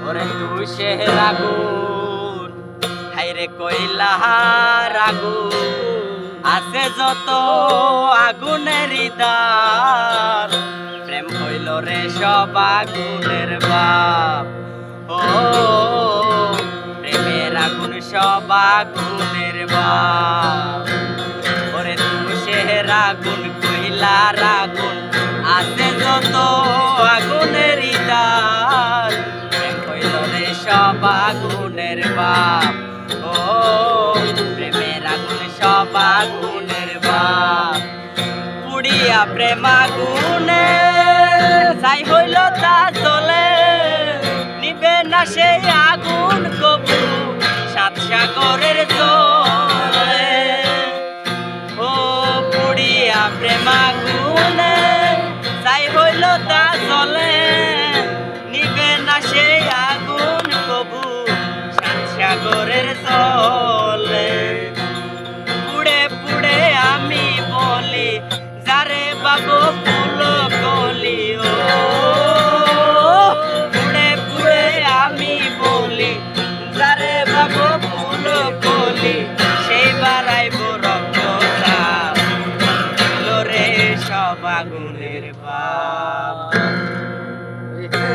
ওরে তুষের আগুন হাইরে কইলার আগুন আছে যত আগুনের দাম প্রেম হইল রে সব আগুনের বাপ ও প্রেমের আগুন সব আগুনের বাপ ওরে তুষের আগুন কইলার আগুন আছে যত আগুনের দাম প্রেম হইল রে সব আগুনের বাপ ও প্রেমের আগুন সব আগুনের বাপ পুড়িয়া প্রেম আগুনে ছাই হইল তা চলে নিবে না সেই আগুন কবু সাত সাগরের জলে ও পুড়িয়া প্রেম আগুনে ছাই হইল তা চলে নিবে না সেই আগুন কবু সাত সাগরের জলে পুড়ে পুড়ে আমি বলি যারে বাবু